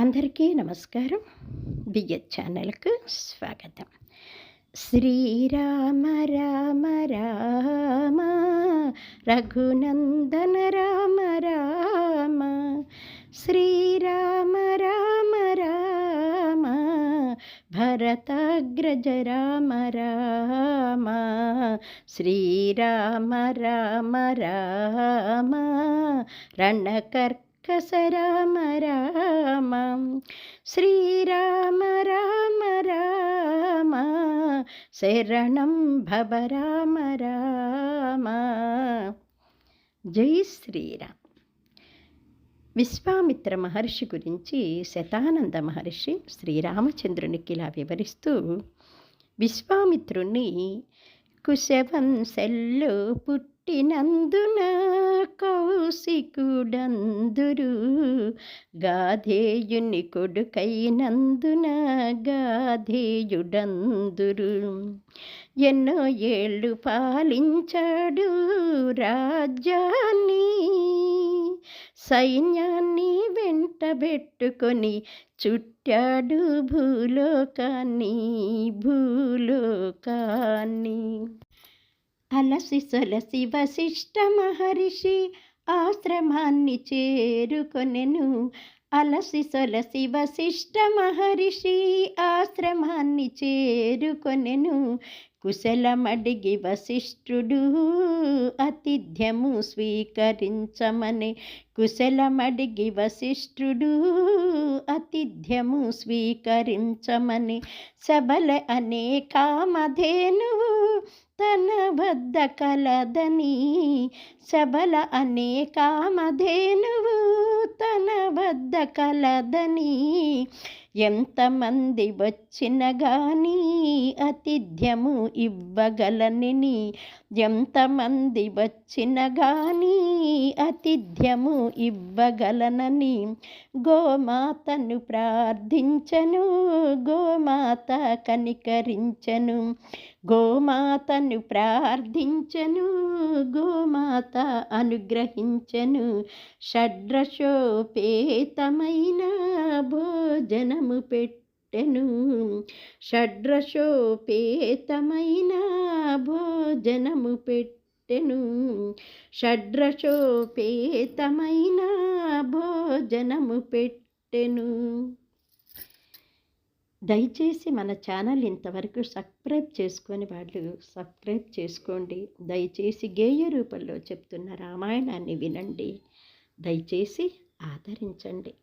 అందరికీ నమస్కారం. బిఎచ్ ఛానల్‌కు స్వాగతం. శ్రీరామ రామ రామ రఘునందన రామ రామ శ్రీరామ రామ రామ భరతాగ్రజ రామ రామ శ్రీరామ రామ రామ రణకర్కస రామ రామ శ్రీరామ రామ రామ శరణం భవ రామ రామ. జై శ్రీరామ్. విశ్వామిత్ర మహర్షి గురించి శతానంద మహర్షి శ్రీరామచంద్రునికి ఇలా వివరిస్తూ, విశ్వామిత్రుణ్ణి కుశవంశంలో పుట్టినందున కౌశికుడందురు, గాధేయుని కొడుకైనందున గాధేయుడందురు. ఎన్నో ఏళ్ళు పాలించాడు రాజ్యాన్ని, సైన్యాన్ని వెంటబెట్టుకొని చుట్టాడు భూలోకాన్ని. అలసి సొలసి వశిష్ఠ మహర్షి ఆశ్రమాన్ని చేరుకొనెను. అలసి సొలసి వశిష్ఠ మహర్షి ఆశ్రమాన్ని చేరుకొనెను. కుశలమడిగి వశిష్ఠుడు ఆతిథ్యము స్వీకరించమని, కుశలమడిగి వశిష్ఠుడు ఆతిథ్యము స్వీకరించమని, సబల అనే కామధేనువు తన వద్ద కలదని, సబల అనే కామధేనువు తన వద్ద కలదని, ఎంతమంది వచ్చిన గాని ఆతిథ్యము ఇవ్వగలనని, ఎంతమంది వచ్చిన గాని ఆతిథ్యము ఇవ్వగలనని గోమాతను ప్రార్థించను. గోమాత కనికరించను. గోమాతను ప్రార్థించను. గోమాత అనుగ్రహించను. షడ్రశోపేతమైన భోజనము పెట్టెను. షడ్రశోపేతమైన భోజనము పెట్టెను. షడ్రశోపేతమైన భోజనము పెట్టెను. దయచేసి మన ఛానల్ ఇంతవరకు సబ్స్క్రైబ్ చేసుకొని వాళ్ళు సబ్స్క్రైబ్ చేసుకోండి. దయచేసి గేయ రూపంలో చెప్తున్న రామాయణాన్ని వినండి. దయచేసి ఆదరించండి.